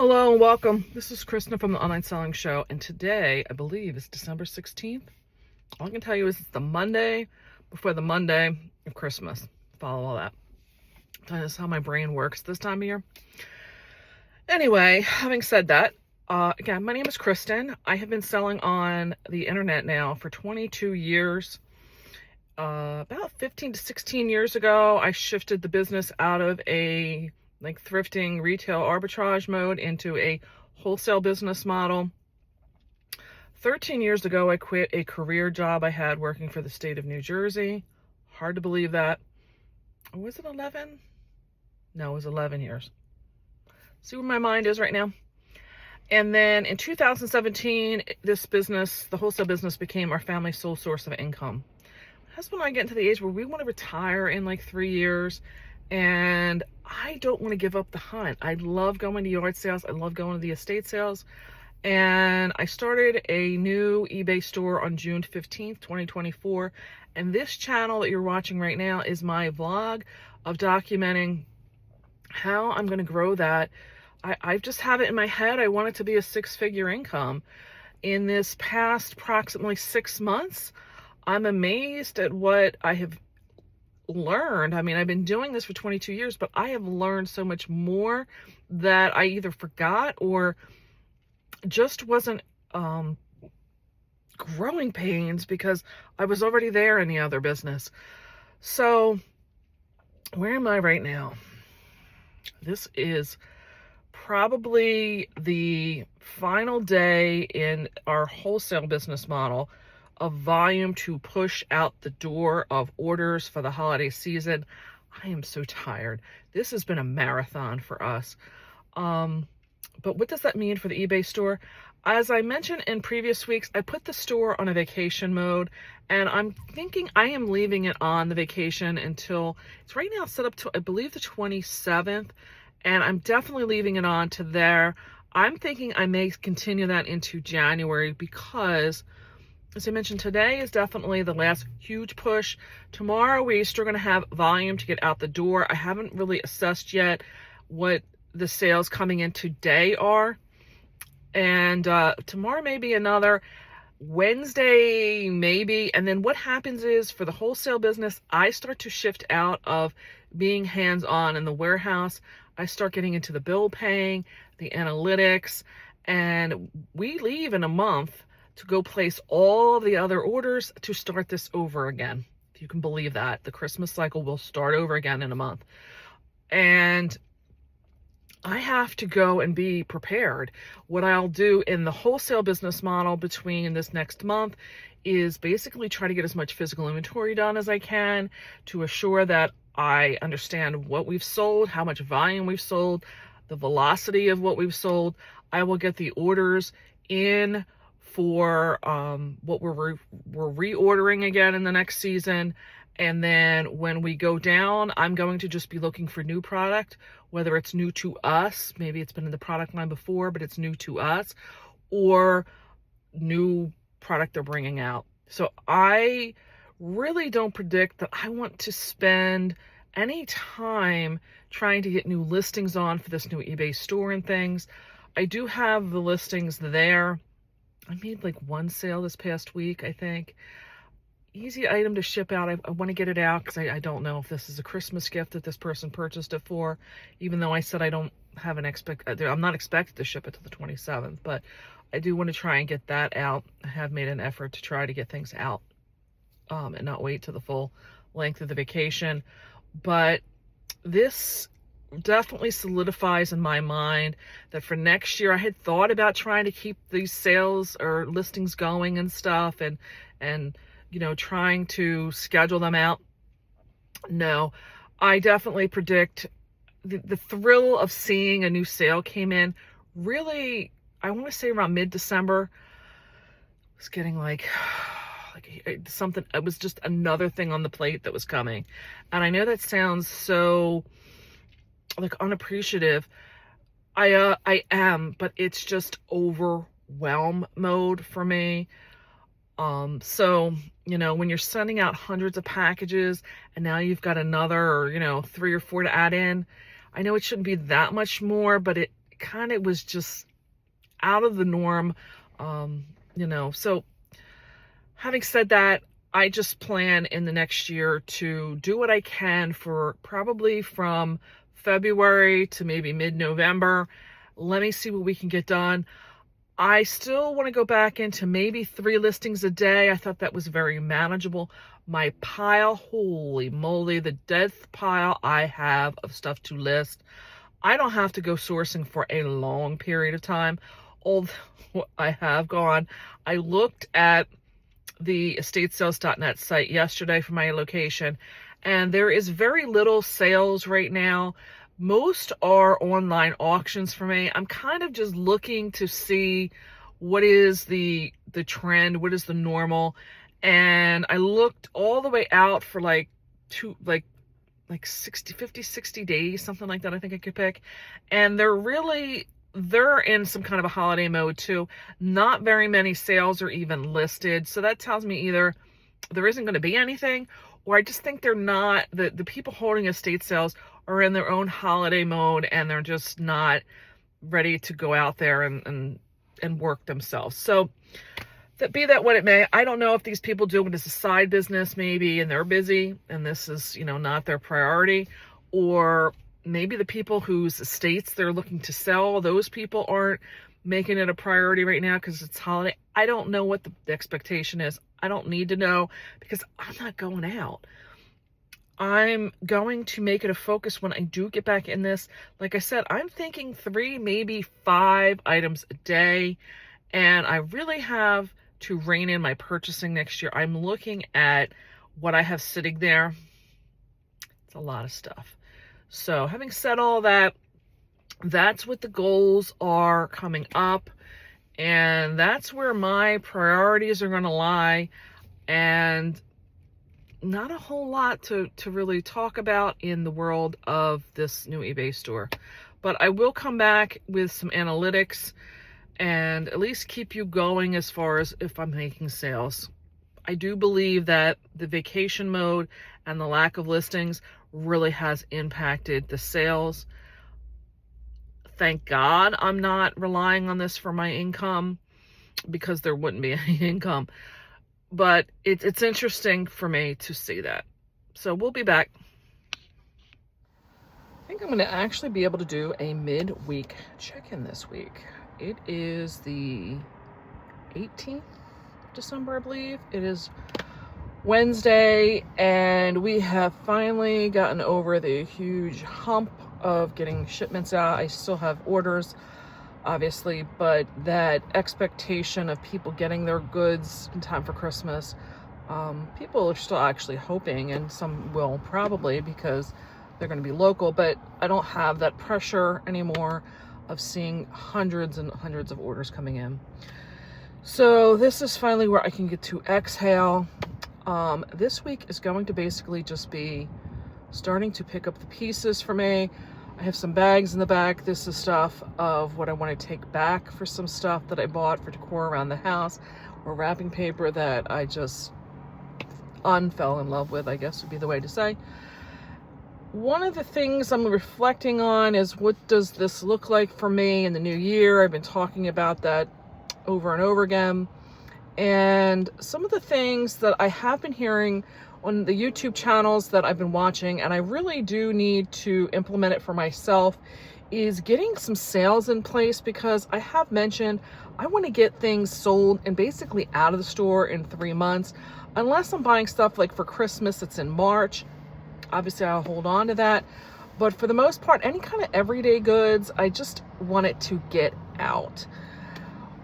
Hello and welcome. This is Kristen from the Online Selling Show, and today, I believe, is December 16th. All I can tell you is it's the Monday before the Monday of Christmas. Follow all that. That's how my brain works this time of year. Anyway, having said that, again, my name is Kristen. I have been selling on the internet now for 22 years. About 15 to 16 years ago, I shifted the business out of a thrifting retail arbitrage mode into a wholesale business model. 13 years ago, I quit a career job I had working for the state of New Jersey. Hard to believe that. Or was it 11? No, it was 11 years. See where my mind is right now? And then in 2017, this business, the wholesale business, became our family's sole source of income. My husband and I get into the age where we want to retire in like 3 years. And I don't want to give up the hunt. I love going to yard sales. I love going to the estate sales. And I started a new eBay store on June 15th, 2024. And this channel that you're watching right now is my vlog of documenting how I'm going to grow that. I just have it in my head. I want it to be a six-figure income. In this past approximately 6 months, I'm amazed at what I have learned. I mean, I've been doing this for 22 years, but I have learned so much more that I either forgot or just wasn't growing pains because I was already there in the other business. So where am I right now? This is probably the final day in our wholesale business model of volume to push out the door of orders for the holiday season. I am so tired. This has been a marathon for us. But what does that mean for the eBay store? As I mentioned in previous weeks, I put the store on a vacation mode, and I'm thinking I am leaving it on the vacation until it's right now set up to, I believe, the 27th, and I'm definitely leaving it on to there. I'm thinking I may continue that into January because, as I mentioned, today is definitely the last huge push. Tomorrow, we're still going to have volume to get out the door. I haven't really assessed yet what the sales coming in today are. And tomorrow may be another. Wednesday, maybe. And then what happens is, for the wholesale business, I start to shift out of being hands-on in the warehouse. I start getting into the bill paying, the analytics, and we leave in a month to go place all the other orders to start this over again. If you can believe that. The Christmas cycle will start over again in a month. And I have to go and be prepared. What I'll do in the wholesale business model between this next month is basically try to get as much physical inventory done as I can to assure that I understand what we've sold, how much volume we've sold, the velocity of what we've sold. I will get the orders in for what we're reordering again in the next season. And then when we go down, I'm going to just be looking for new product, whether it's new to us, maybe it's been in the product line before, but it's new to us, or new product they're bringing out. So I really don't predict that I want to spend any time trying to get new listings on for this new eBay store and things. I do have the listings there. I made like one sale this past week, I think. Easy item to ship out. I want to get it out because I don't know if this is a Christmas gift that this person purchased it for, even though I said I don't have I'm not expected to ship it to the 27th, but I do want to try and get that out. I have made an effort to try to get things out and not wait to the full length of the vacation. But this definitely solidifies in my mind that for next year, I had thought about trying to keep these sales or listings going and stuff, and you know, trying to schedule them out. No, I definitely predict the thrill of seeing a new sale came in really, I want to say around mid-December. I was getting like something, it was just another thing on the plate that was coming. And I know that sounds so like unappreciative. I am, but it's just overwhelm mode for me. So, you know, when you're sending out hundreds of packages and now you've got another, or, you know, 3 or 4 to add in, I know it shouldn't be that much more, but it kind of was just out of the norm, so having said that, I just plan in the next year to do what I can for probably from February to maybe mid-November. Let me see what we can get done. I still want to go back into maybe 3 listings a day. I thought that was very manageable. My pile, holy moly, the death pile I have of stuff to list. I don't have to go sourcing for a long period of time. Although I have gone, I looked at the estatesales.net site yesterday for my location, and there is very little sales right now. Most are online auctions for me. I'm kind of just looking to see what is the trend, what is the normal. And I looked all the way out for like 60 days, something like that I think I could pick. And they're in some kind of a holiday mode too. Not very many sales are even listed. So that tells me either there isn't going to be anything, or I just think they're not, the people holding estate sales are in their own holiday mode and they're just not ready to go out there and work themselves. So be that what it may, I don't know if these people do it as a side business maybe and they're busy and this is, not their priority, or maybe the people whose estates they're looking to sell, those people aren't making it a priority right now because it's holiday. I don't know what the expectation is. I don't need to know because I'm not going out. I'm going to make it a focus when I do get back in this. Like I said, I'm thinking 3, maybe 5 items a day, and I really have to rein in my purchasing next year. I'm looking at what I have sitting there. It's a lot of stuff. So having said all that, that's what the goals are coming up, and that's where my priorities are going to lie, and not a whole lot to really talk about in the world of this new eBay store. But I will come back with some analytics and at least keep you going as far as if I'm making sales. I do believe that the vacation mode and the lack of listings really has impacted the sales. Thank God I'm not relying on this for my income, because there wouldn't be any income. But it's interesting for me to see that. So we'll be back. I think I'm going to actually be able to do a mid-week check-in this week. It is the 18th of December, I believe. It is Wednesday, and we have finally gotten over the huge hump of getting shipments out. I still have orders, obviously, but that expectation of people getting their goods in time for Christmas, people are still actually hoping, and some will probably because they're going to be local, but I don't have that pressure anymore of seeing hundreds and hundreds of orders coming in. So this is finally where I can get to exhale. This week is going to basically just be starting to pick up the pieces for me. I have some bags in the back. This is stuff of what I want to take back for some stuff that I bought for decor around the house, or wrapping paper that I just fell in love with, I guess would be the way to say. One of the things I'm reflecting on is, what does this look like for me in the new year? I've been talking about that over and over again. And some of the things that I have been hearing on the YouTube channels that I've been watching, and I really do need to implement it for myself, is getting some sales in place, because I have mentioned I want to get things sold and basically out of the store in 3 months. Unless I'm buying stuff like for Christmas, it's in March. Obviously, I'll hold on to that. But for the most part, any kind of everyday goods, I just want it to get out.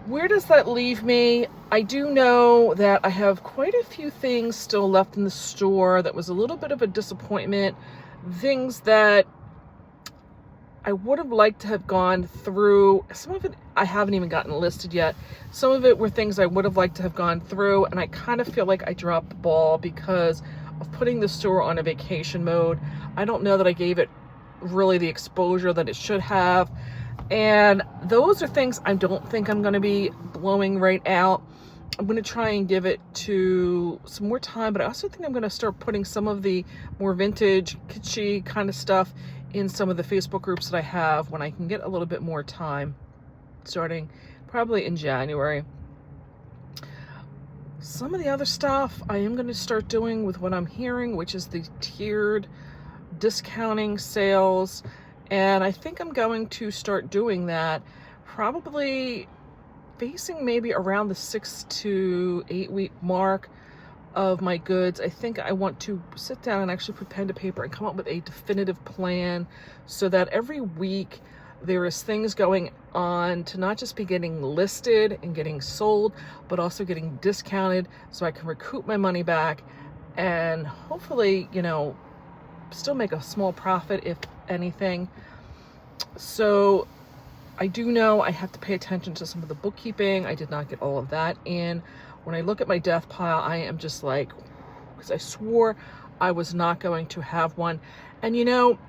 Where does that leave me? I do know that I have quite a few things still left in the store that was a little bit of a disappointment. Things that I would have liked to have gone through. Some of it I haven't even gotten listed yet. Some of it were things I would have liked to have gone through, and I kind of feel like I dropped the ball because of putting the store on a vacation mode. I don't know that I gave it really the exposure that it should have. And those are things I don't think I'm going to be blowing right out. I'm going to try and give it to some more time, but I also think I'm going to start putting some of the more vintage, kitschy kind of stuff in some of the Facebook groups that I have when I can get a little bit more time, starting probably in January. Some of the other stuff I am going to start doing with what I'm hearing, which is the tiered discounting sales. And I think I'm going to start doing that probably facing maybe around the 6 to 8 week mark of my goods. I think I want to sit down and actually put pen to paper and come up with a definitive plan so that every week there is things going on to not just be getting listed and getting sold, but also getting discounted so I can recoup my money back and hopefully, you know, still make a small profit, if anything. So I do know I have to pay attention to some of the bookkeeping. I did not get all of that in. When I look at my death pile, I am just like, because I swore I was not going to have one. And you know,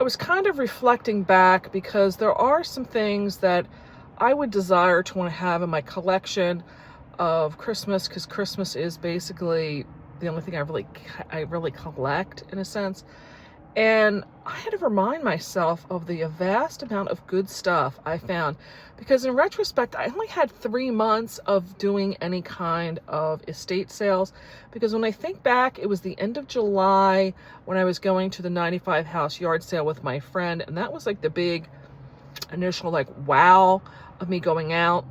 I was kind of reflecting back because there are some things that I would desire to want to have in my collection of Christmas, because Christmas is basically the only thing I really collect in a sense. And I had to remind myself of the vast amount of good stuff I found, because in retrospect, I only had 3 months of doing any kind of estate sales, because when I think back, it was the end of July when I was going to the 95 house yard sale with my friend. And that was like the big initial like wow of me going out.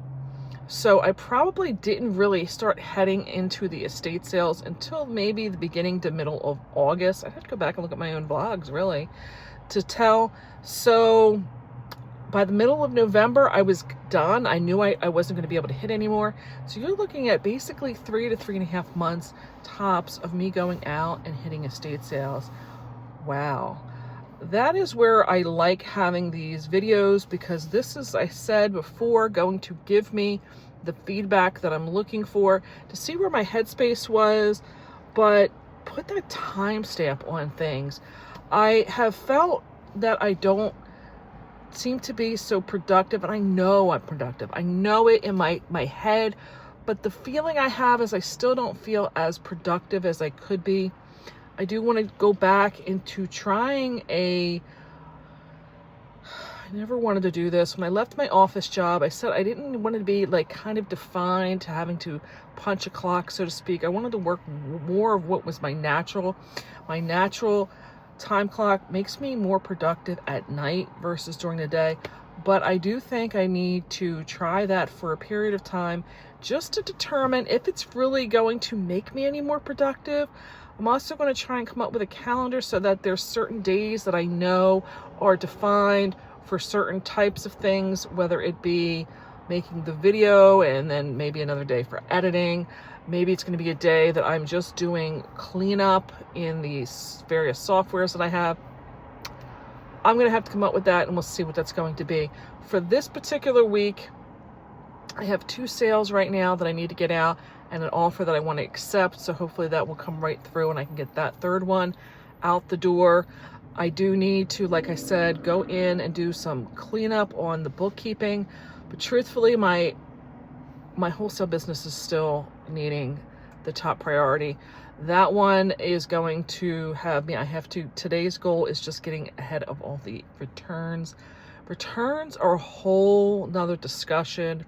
So I probably didn't really start heading into the estate sales until maybe the beginning to middle of August. I'd have to go back and look at my own vlogs really to tell. So by the middle of November, I was done. I knew I wasn't going to be able to hit anymore. So you're looking at basically 3 to 3.5 months tops of me going out and hitting estate sales. Wow. That is where I like having these videos, because this is, I said before, going to give me the feedback that I'm looking for to see where my headspace was, but put that timestamp on things. I have felt that I don't seem to be so productive, and I know I'm productive. I know it in my head, but the feeling I have is I still don't feel as productive as I could be. I do want to go back into trying I never wanted to do this. When I left my office job, I said I didn't want to be like kind of defined to having to punch a clock, so to speak. I wanted to work more of what was my natural time clock. Makes me more productive at night versus during the day. But I do think I need to try that for a period of time just to determine if it's really going to make me any more productive. I'm also going to try and come up with a calendar so that there's certain days that I know are defined for certain types of things, whether it be making the video and then maybe another day for editing. Maybe it's going to be a day that I'm just doing cleanup in these various softwares that I have. I'm going to have to come up with that, and we'll see what that's going to be. For this particular week, I have 2 sales right now that I need to get out and an offer that I want to accept. So hopefully that will come right through and I can get that third one out the door. I do need to, like I said, go in and do some cleanup on the bookkeeping. But truthfully, my wholesale business is still needing the top priority. That one is going to have me, today's goal is just getting ahead of all the returns. Returns are a whole nother discussion.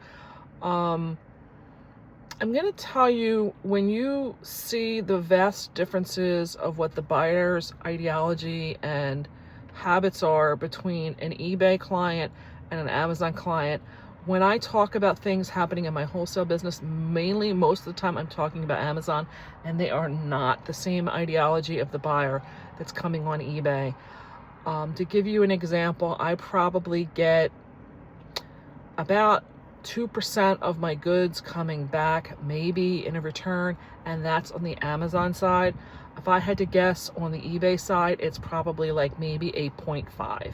I'm going to tell you, when you see the vast differences of what the buyer's ideology and habits are between an eBay client and an Amazon client, when I talk about things happening in my wholesale business, mainly most of the time I'm talking about Amazon, and they are not the same ideology of the buyer that's coming on eBay. To give you an example, I probably get about 2% of my goods coming back, maybe in a return, and that's on the Amazon side. If I had to guess on the eBay side, it's probably like maybe a 0.5.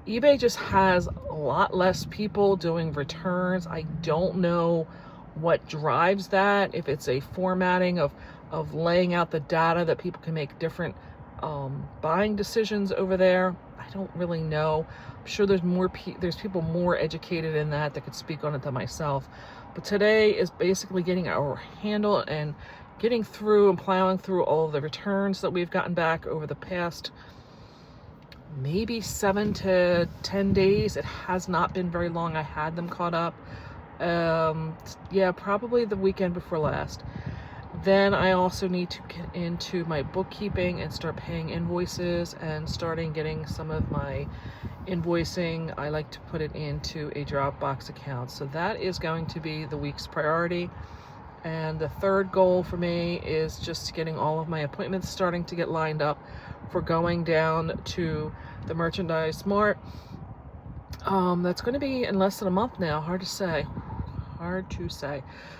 eBay just has a lot less people doing returns. I don't know what drives that, if it's a formatting of laying out the data that people can make different buying decisions over there. I don't really know. I'm sure there's people more educated in that could speak on it than myself. But today is basically getting our handle and getting through and plowing through all of the returns that we've gotten back over the past maybe 7 to 10 days. It has not been very long. I had them caught up. Yeah, probably the weekend before last. Then I also need to get into my bookkeeping and start paying invoices and starting getting some of my invoicing. I like to put it into a Dropbox account. So that is going to be the week's priority. And the third goal for me is just getting all of my appointments starting to get lined up for going down to the Merchandise Mart. That's going to be in less than a month now. Hard to say.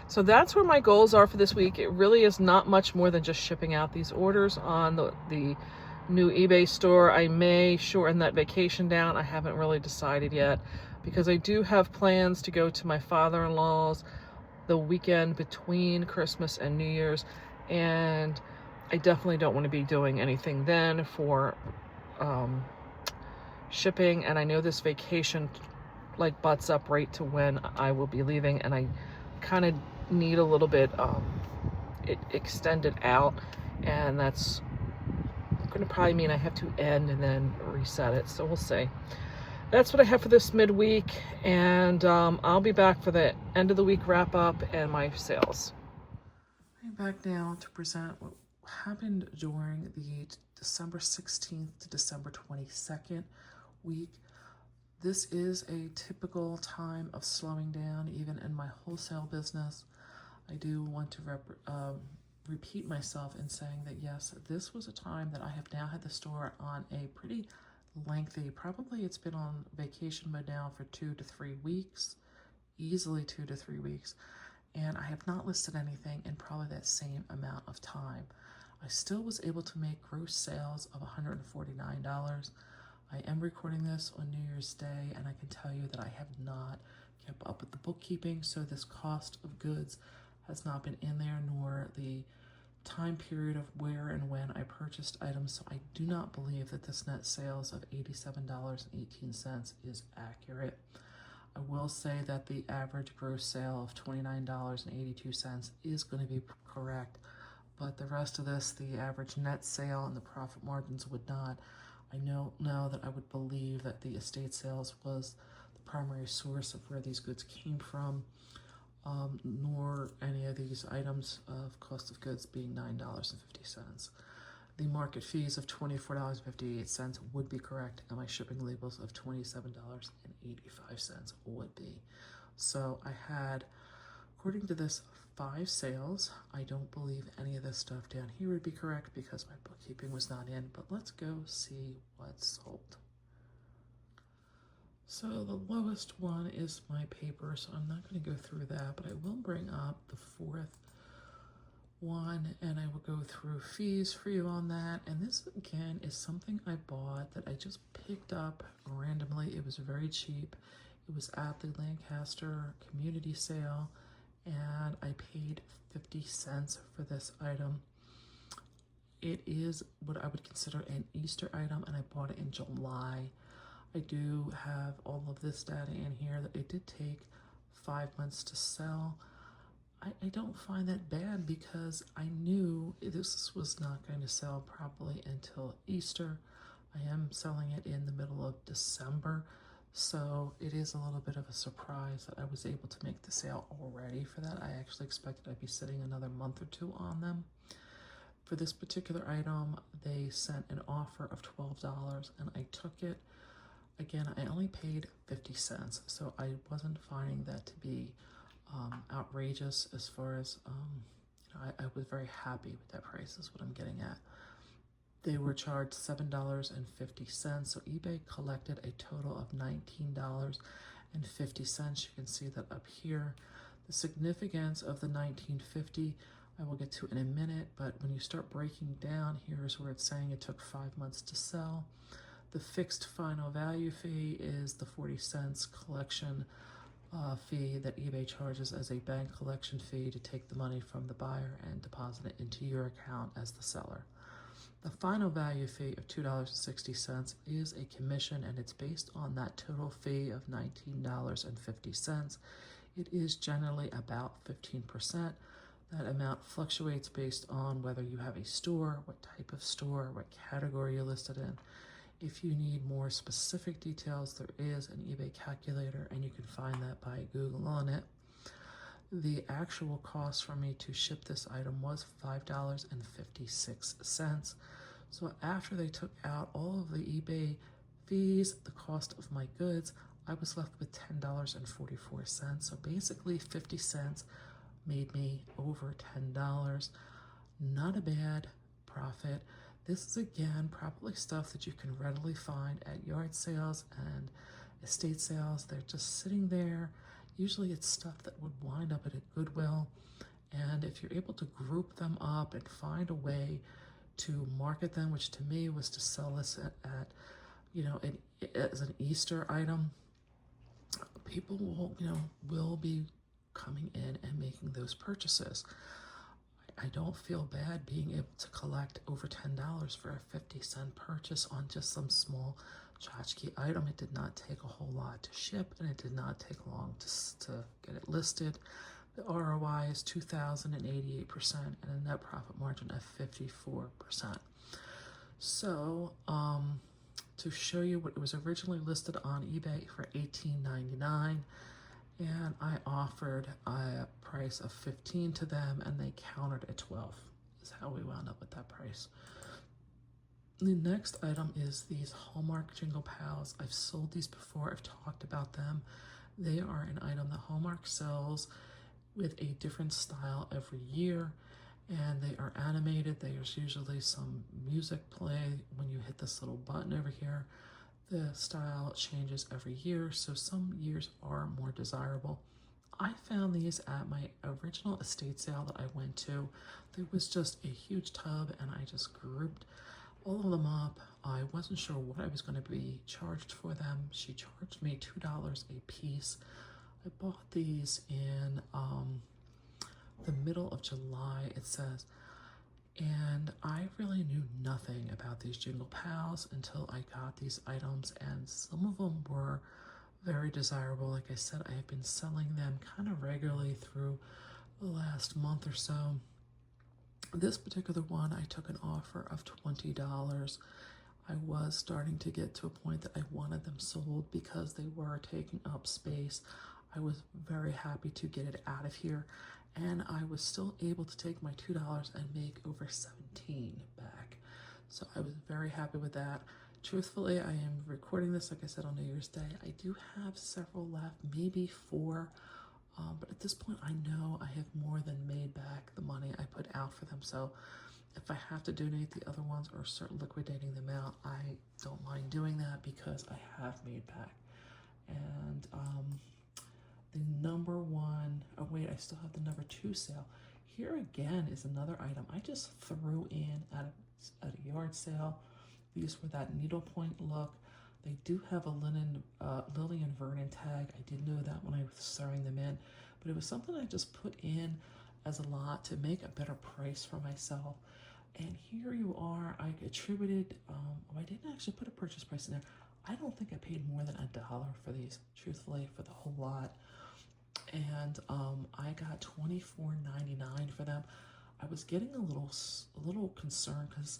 So that's where my goals are for this week. It really is not much more than just shipping out these orders on the new eBay store. I may shorten that vacation down. I haven't really decided yet because I do have plans to go to my father-in-law's the weekend between Christmas and New Year's, and I definitely don't want to be doing anything then for shipping. And I know this vacation like butts up right to when I will be leaving, and I kind of need a little bit it extended out, and that's going to probably mean I have to end and then reset it. So we'll see. That's what I have for this midweek, and I'll be back for the end of the week wrap up and my sales. I'm back now to present what happened during the December 16th to December 22nd week. This is a typical time of slowing down, even in my wholesale business. I do want to repeat myself in saying that yes, this was a time that I have now had the store on a pretty lengthy, probably it's been on vacation mode now for 2 to 3 weeks, easily 2 to 3 weeks, and I have not listed anything in probably that same amount of time. I still was able to make gross sales of $149. I am recording this on New Year's Day, and I can tell you that I have not kept up with the bookkeeping, so this cost of goods has not been in there, nor the time period of where and when I purchased items, so I do not believe that this net sales of $87.18 is accurate. I will say that the average gross sale of $29.82 is going to be correct, but the rest of this, the average net sale and the profit margins would not. I know now that I would believe that the estate sales was the primary source of where these goods came from. Nor any of these items of cost of goods being $9.50. The market fees of $24.58 would be correct, and my shipping labels of $27.85 would be. So I had, according to this, 5 sales. I don't believe any of this stuff down here would be correct because my bookkeeping was not in, but let's go see what's sold. So the lowest one is my paper, so I'm not going to go through that, but I will bring up the 4th one, and I will go through fees for you on that. And this, again, is something I bought that I just picked up randomly. It was very cheap. It was at the Lancaster community sale, and I paid 50 cents for this item. It is what I would consider an Easter item, and I bought it in July. I do have all of this data in here that it did take 5 months to sell. I don't find that bad because I knew this was not going to sell probably until Easter. I am selling it in the middle of December, so it is a little bit of a surprise that I was able to make the sale already for that. I actually expected I'd be sitting another month or 2 on them. For this particular item, they sent an offer of $12, and I took it. Again, I only paid 50 cents, so I wasn't finding that to be outrageous as far as, I was very happy with that price is what I'm getting at. They were charged $7.50, so eBay collected a total of $19.50. You can see that up here. The significance of the $19.50 I will get to in a minute, but when you start breaking down, here's where it's saying it took 5 months to sell. The fixed final value fee is the 40 cents collection fee that eBay charges as a bank collection fee to take the money from the buyer and deposit it into your account as the seller. The final value fee of $2.60 is a commission, and it's based on that total fee of $19.50. It is generally about 15%. That amount fluctuates based on whether you have a store, what type of store, what category you're listed in. If you need more specific details, there is an eBay calculator, and you can find that by Googling it. The actual cost for me to ship this item was $5.56. So after they took out all of the eBay fees, the cost of my goods, I was left with $10.44. So basically 50 cents made me over $10. Not a bad profit. This is again probably stuff that you can readily find at yard sales and estate sales. They're just sitting there. Usually it's stuff that would wind up at a Goodwill. And if you're able to group them up and find a way to market them, which to me was to sell this at as an Easter item, people will be coming in and making those purchases. I don't feel bad being able to collect over $10 for a 50-cent purchase on just some small tchotchke item. It did not take a whole lot to ship, and it did not take long to get it listed. The ROI is 2,088% and a net profit margin of 54%. So, to show you what it was originally listed on eBay for $18.99, and I offered a price of $15 to them, and they countered at $12. Is how we wound up with that price. The next item is these Hallmark Jingle Pals. I've sold these before. I've talked about them. They are an item that Hallmark sells with a different style every year, and they are animated. There's usually some music play when you hit this little button over here. The style changes every year, so some years are more desirable. I found these at my original estate sale that I went to. There was just a huge tub, and I just grouped all of them up. I wasn't sure what I was going to be charged for them. She charged me $2 a piece. I bought these in the middle of July, it says, and I really knew nothing about these Jingle Pals until I got these items, and some of them were very desirable. Like I said, I have been selling them kind of regularly through the last month or so. This particular one, I took an offer of $20. I was starting to get to a point that I wanted them sold because they were taking up space. I was very happy to get it out of here, and I was still able to take my $2 and make over $17 back. So I was very happy with that. Truthfully, I am recording this, like I said, on New Year's Day. I do have several left, maybe 4, but at this point I know I have more than made back the money I put out for them. So if I have to donate the other ones or start liquidating them out, I don't mind doing that because I have made back. And the number 1, oh wait, I still have the number 2 sale. Here again is another item I just threw in at a yard sale. These were that needlepoint look. They do have a Lillian Vernon tag. I did know that when I was throwing them in, but it was something I just put in as a lot to make a better price for myself. And here you are. I attributed, I didn't actually put a purchase price in there. I don't think I paid more than $1 for these, truthfully, for the whole lot. And I got $24.99 for them. I was getting a little concerned because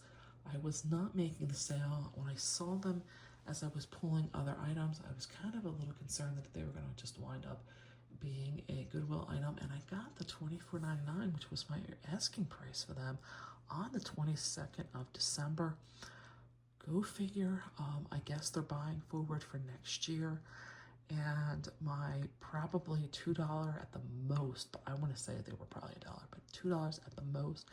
I was not making the sale. When I saw them as I was pulling other items, I was kind of a little concerned that they were going to just wind up being a Goodwill item. And I got the $24.99, which was my asking price for them, on the 22nd of December. Go figure. I guess they're buying forward for next year. And my probably $2 at the most, but I want to say they were probably $1, but $2 at the most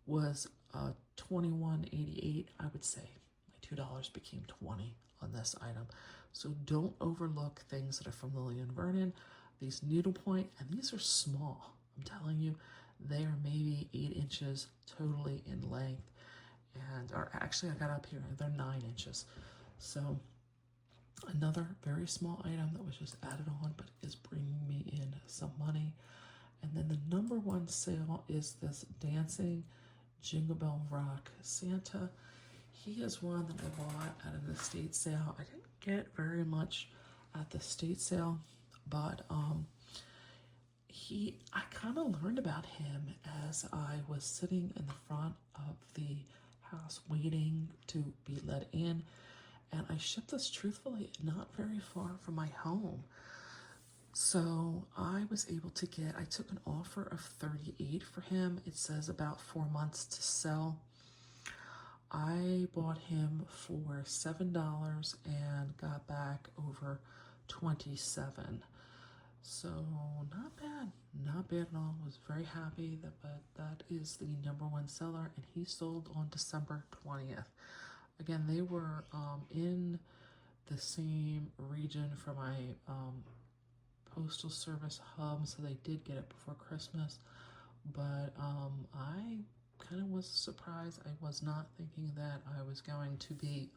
was $21.88. I would say my $2 became $20 on this item. So don't overlook things that are from Lillian Vernon. These needlepoint, and these are small. I'm telling you, they are maybe 8 inches totally in length, and or actually I got up here, they're 9 inches. So another very small item that was just added on, but is bringing me in some money. And then the number 1 sale is this dancing Jingle Bell Rock Santa. He is one that I bought at an estate sale. I didn't get very much at the estate sale, but I kind of learned about him as I was sitting in the front of the house waiting to be let in. And I shipped this truthfully not very far from my home. So I was able to get, I took an offer of 38 for him. It says about 4 months to sell. I bought him for $7 and got back over 27. So not bad, not bad at all. Was very happy that, but that is the #1 seller, and he sold on December 20th. Again, they were in the same region for my postal service hub, so they did get it before Christmas. But I kind of was surprised. I was not thinking that I was going to be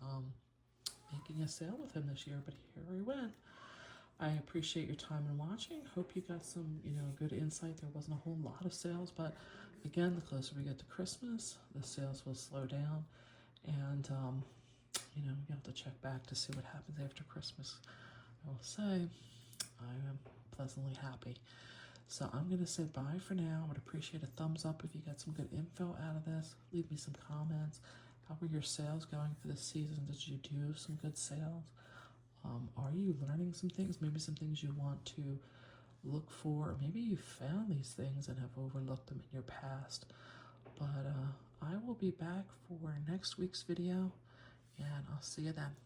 making a sale with him this year, but here we went. I appreciate your time and watching. Hope you got some, good insight. There wasn't a whole lot of sales, but again, the closer we get to Christmas, the sales will slow down, and you have to check back to see what happens after Christmas. I will say I am pleasantly happy. So I'm going to say bye for now. I would appreciate a thumbs up if you got some good info out of this. Leave me some comments. How were your sales going for this season? Did you do some good sales? Are you learning some things? Maybe some things you want to look for. Maybe you found these things and have overlooked them in your past. But I will be back for next week's video, and I'll see you then.